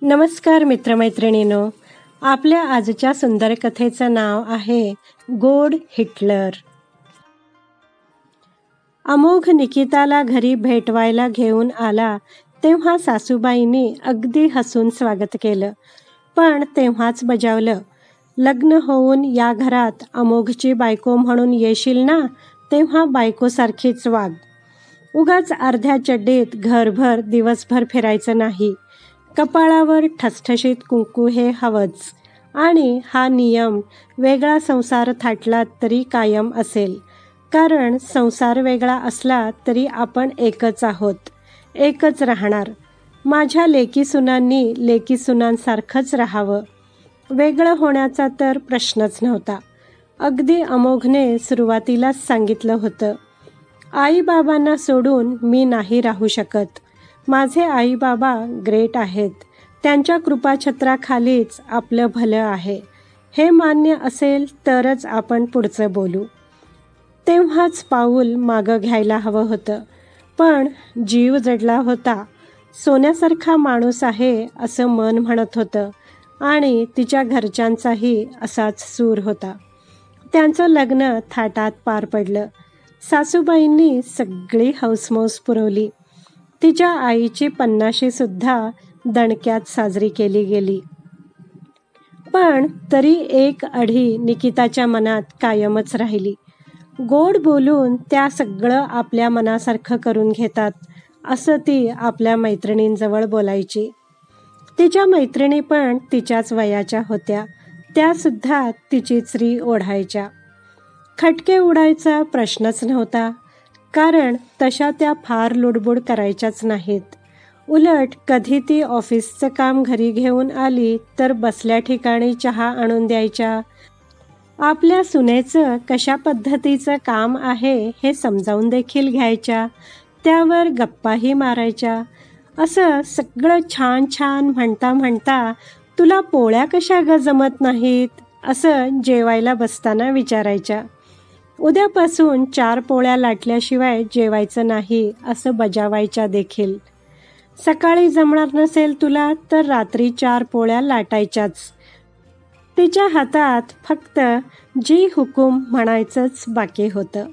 नमस्कार मित्रमैत्रिणींनो, आपल्या आजच्या सुंदर कथेचं नाव आहे गोड हिटलर. अमोघ निकिताला घरी भेटवायला घेऊन आला तेव्हा सासूबाईंनी अगदी हसून स्वागत केलं, पण तेव्हाच बजावलं, लग्न होऊन या घरात अमोघची बायको म्हणून येशील ना, तेव्हा बायकोसारखीच वाग. उगाच अर्ध्या चड्डीत घरभर दिवसभर फिरायचं नाही. कपाळावर ठसठशीत कुंकू हे हवंच, आणि हा नियम वेगळा संसार थाटला तरी कायम असेल, कारण संसार वेगळा असला तरी आपण एकच आहोत, एकच राहणार. माझ्या लेकीसुनांनी लेकीसुनांसारखंच राहावं, वेगळं होण्याचा तर प्रश्नच नव्हता. अगदी अमोघने सुरुवातीलाच सांगितलं होतं, आईबाबांना सोडून मी नाही राहू शकत. माझे आईबाबा ग्रेट आहेत, त्यांच्या कृपाछत्राखालीच आपलं भलं आहे. हे मान्य असेल तरच आपण पुढचं बोलू. तेव्हाच पाऊल मागं घ्यायला हवं होतं, पण जीव जडला होता. सोन्यासारखा माणूस आहे असं मन म्हणत होतं, आणि तिच्या घरच्यांचाही असाच सूर होता. त्यांचं लग्न थाटात पार पडलं. सासूबाईंनी सगळी हौसमौस पुरवली. तिच्या आईची 50शी सुद्धा दणक्यात साजरी केली गेली. पण तरी एक अढी निकिताच्या मनात कायमच राहिली. गोड बोलून त्या सगळं आपल्या मनासारखं करून घेतात असं ती आपल्या मैत्रिणींजवळ बोलायची. तिच्या मैत्रिणी पण तिच्याच वयाच्या होत्या, त्या सुद्धा तिचीच री ओढायच्या. खटके उडायचा प्रश्नच नव्हता, कारण तशा त्या फार लुडबुड करायच्याच नाहीत. उलट कधी ती ऑफिसचं काम घरी घेऊन आली तर बसल्या ठिकाणी चहा आणून द्यायच्या. आपल्या सुनेचं कशा पद्धतीचं काम आहे हे समजावून देखील घ्यायच्या. त्यावर गप्पाही मारायच्या. असं सगळं छान छान म्हणता म्हणता तुला पोळ्या कशा ग जमत नाहीत असं जेवायला बसताना विचारायच्या. उद्यापासून 4 पोळ्या लाटल्याशिवाय जेवायचं नाही असं बजावायच्या देखील. सकाळी जमणार नसेल तुला तर रात्री 4 पोळ्या लाटायच्याच. तिच्या हातात फक्त जी हुकूम म्हणायचंच बाकी होतं,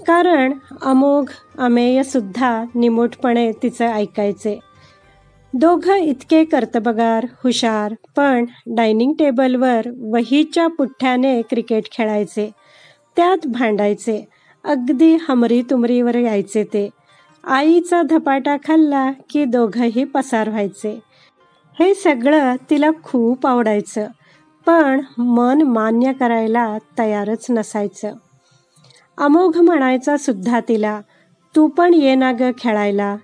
कारण अमोघ अमेय सुद्धा निमूटपणे तिचं ऐकायचे. दोघं इतके कर्तबगार, हुशार, पण डायनिंग टेबलवर वहीच्या पुठ्ठ्याने क्रिकेट खेळायचे, त्यात भांडायचे, अगदी हमरी तुमरीवर यायचे ते. आईचा धपाटा खाल्ला की दोघंही पसार व्हायचे. हे सगळं तिला खूप आवडायचं, पण मन मान्य करायला तयारच नसायचं. अमोघ म्हणायचा सुद्धा तिला, तू पण ये ना ग खेळायला,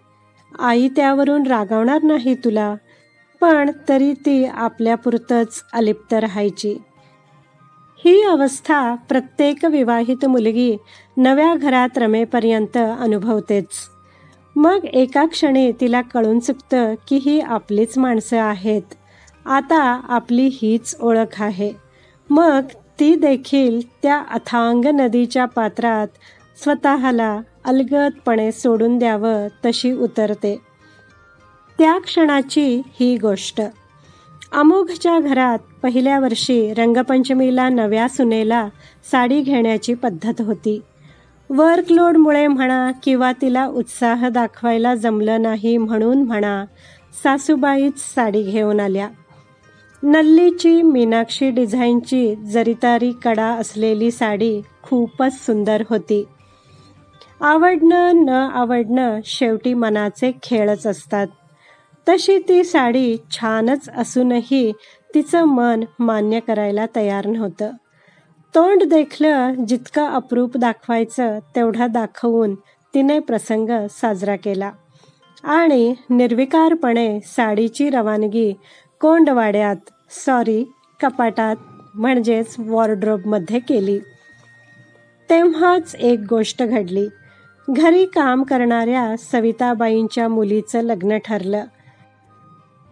आई त्यावरून रागावणार नाही तुला. पण तरी ती आपल्यापुरतंच अलिप्त राहायची. ही अवस्था प्रत्येक विवाहित मुलगी नव्या घरात रमेपर्यंत अनुभवतेच. मग एका क्षणी तिला कळून चुकतं की ही आपलीच माणसं आहेत, आता आपली हीच ओळख आहे. मग ती देखील त्या अथांग नदीच्या पात्रात स्वतःला अलगदपणे सोडून द्यावं तशी उतरते. त्या क्षणाची ही गोष्ट. अमोघच्या घरात पहिल्या वर्षी रंगपंचमीला नव्या सुनेला साडी घेण्याची पद्धत होती. वर्कलोडमुळे म्हणा किंवा तिला उत्साह दाखवायला जमलं नाही म्हणून म्हणा, सासूबाईच साडी घेऊन आल्या. नल्लीची मीनाक्षी डिझाईनची जरीतारी कडा असलेली साडी खूपच सुंदर होती. आवडणं न आवडणं शेवटी मनाचे खेळच असतात. तशी ती साडी छानच असूनही तिचं मन मान्य करायला तयार नव्हतं. तोंड देखलं जितकं अप्रूप दाखवायचं तेवढा दाखवून तिने प्रसंग साजरा केला, आणि निर्विकारपणे साडीची रवानगी कोंडवाड्यात कपाटात म्हणजेच वॉर्डरोबमध्ये केली. तेव्हाच एक गोष्ट घडली. घरी काम करणाऱ्या सविताबाईंच्या मुलीचं लग्न ठरलं.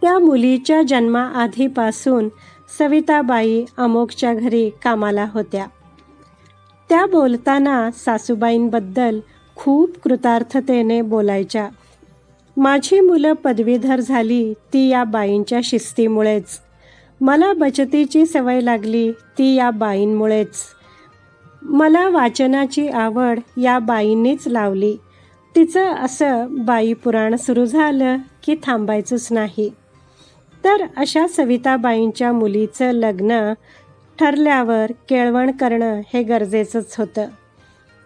त्या मुलीच्या जन्माआधीपासून सविताबाई अमोघच्या घरी कामाला होत्या. त्या बोलताना सासूबाईंबद्दल खूप कृतार्थतेने बोलायच्या. माझी मुलं पदवीधर झाली ती या बाईंच्या शिस्तीमुळेच. मला बचतीची सवय लागली ती या बाईंमुळेच. मला वाचनाची आवड या बाईंनीच लावली. तिचं असं बाई पुराण सुरू झालं की थांबायचंच नाही. तर अशा सविताबाईंच्या मुलीचं लग्न ठरल्यावर केळवण करणं हे गरजेचंच होतं.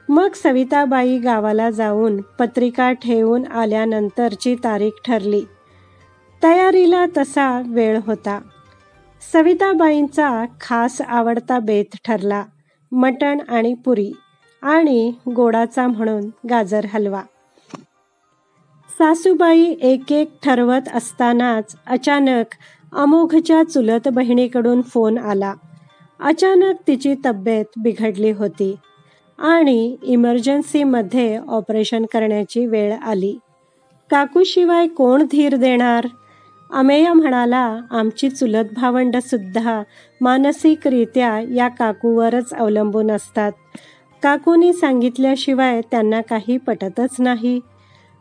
मग सविताबाई गावाला जाऊन पत्रिका ठेवून आल्यानंतरची तारीख ठरली. तयारीला तसा वेळ होता. सविताबाईंचा खास आवडता बेत ठरला मटण आणि पुरी आणि गोडाचा म्हणून गाजर हलवा. सासूबाई एक एक ठरवत असतानाच अचानक अमोघच्या चुलत बहिणीकडून फोन आला. अचानक तिची तब्येत बिघडली होती आणि इमर्जन्सीमध्ये ऑपरेशन करण्याची वेळ आली. काकूशिवाय कोण धीर देणार? अमेय म्हणाला, आमची चुलत भावंडंसुद्धा मानसिकरित्या या काकूवरच अवलंबून असतात. काकूनी सांगितल्याशिवाय त्यांना काही पटतच नाही.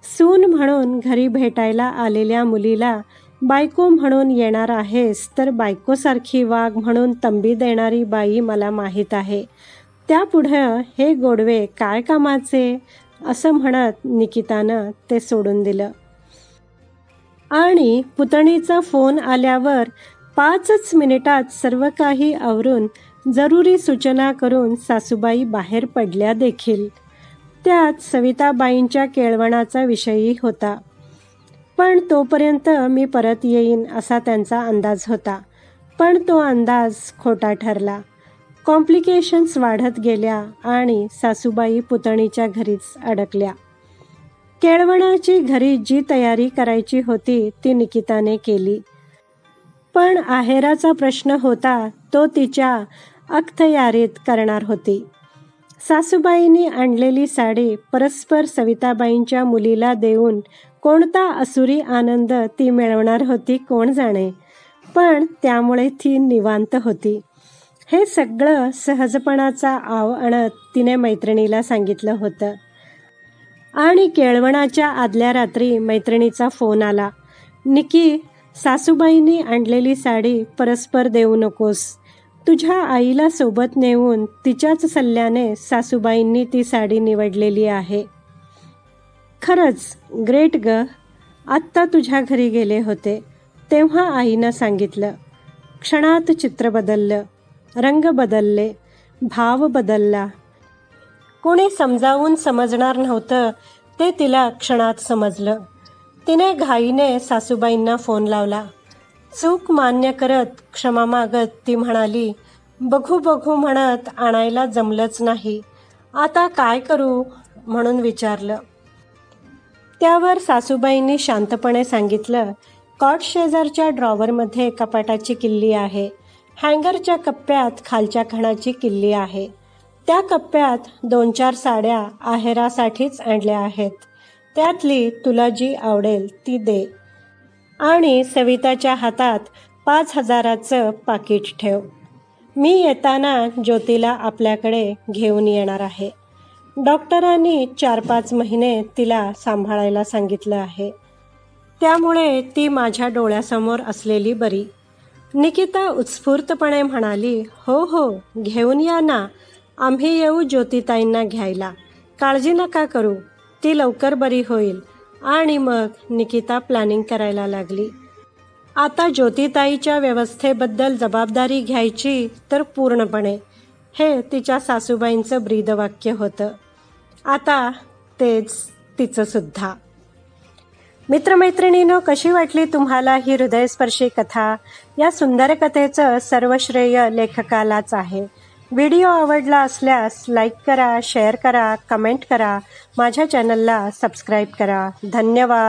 सून म्हणून घरी भेटायला आलेल्या मुलीला बायको म्हणून येणार आहेस तर बायकोसारखी वाघ म्हणून तंबी देणारी बाई मला माहीत आहे. त्यापुढं हे गोडवे काय कामाचे? असं म्हणत निकितानं ते सोडून दिलं. आणि पुतणीचा फोन आल्यावर 5च मिनिटात सर्व काही आवरून जरुरी सूचना करून सासूबाई बाहेर पडल्या देखील. त्यात सविताबाईंच्या केळवणाचा विषयही होता. पण तोपर्यंत मी परत येईन असा त्यांचा अंदाज होता. पण तो अंदाज खोटा ठरला. कॉम्प्लिकेशन्स वाढत गेल्या आणि सासूबाई पुतणीच्या घरीच अडकल्या. केळवणाची घरी जी तयारी करायची होती ती निकिताने केली. पण आहेराचा प्रश्न होता तो तिच्या अखत्यारीत करणार होती. सासूबाईंनी आणलेली साडी परस्पर सविताबाईंच्या मुलीला देऊन कोणता असुरी आनंद ती मिळवणार होती कोण जाणे. पण त्यामुळे ती निवांत होती. हे सगळं सहजपणाचा आव आणत तिने मैत्रिणीला सांगितलं होतं. आणि केळवणाच्या आदल्या रात्री मैत्रिणीचा फोन आला. निकी, सासूबाईंनी आणलेली साडी परस्पर देऊ नकोस. तुझ्या आईला सोबत नेऊन तिच्याच सल्ल्याने सासूबाईंनी ती साडी निवडलेली आहे. खरंच ग्रेट ग. आत्ता तुझ्या घरी गेले होते तेव्हा आईनं सांगितलं. क्षणात चित्र बदललं, रंग बदलले, भाव बदलला. कोणी समजावून समजणार नव्हतं ते तिला क्षणात समजलं. तिने घाईने सासूबाईंना फोन लावला. चूक मान्य करत क्षमा मागत ती म्हणाली, बघू बघू म्हणत आणायला जमलंच नाही. आता काय करू म्हणून विचारलं. त्यावर सासूबाईंनी शांतपणे सांगितलं, कॉट शेजारच्या ड्रॉवरमध्ये कपाटाची किल्ली आहे. हँगरच्या कप्प्यात खालच्या खणाची किल्ली आहे. त्या कप्प्यात 2-4 साड्या आहेरासाठीच आणल्या आहेत. त्यातली तुला जी आवडेल ती दे. आणि सविताच्या हातात 5,000चं पाकिट ठेव. मी येताना ज्योतीला आपल्याकडे घेऊन येणार आहे. डॉक्टरांनी 4-5 महिने तिला सांभाळायला सांगितलं आहे. त्यामुळे ती माझ्या डोळ्यासमोर असलेली बरी. निकिता उत्स्फूर्तपणे म्हणाली, हो हो घेऊन या ना. आम्ही येऊ ज्योतिताईंना घ्यायला. काळजी नका करू. ती लवकर बरी होईल. आणि मग निकिता प्लॅनिंग करायला लागली. आता ज्योतिताईच्या व्यवस्थेबद्दल जबाबदारी घ्यायची तर पूर्णपणे. हे तिच्या सासूबाईंचं ब्रीदवाक्य होतं. आता तेच तिचंसुद्धा. मित्रमैत्रिणींनो, कशी वाटली तुम्हाला ही हृदयस्पर्शी कथा? या सुंदर कथेचं सर्व श्रेय लेखकालाच आहे. व्हिडिओ आवडला असल्यास लाईक करा, शेअर करा, कमेंट करा. माझ्या चॅनलला सबस्क्राईब करा. धन्यवाद.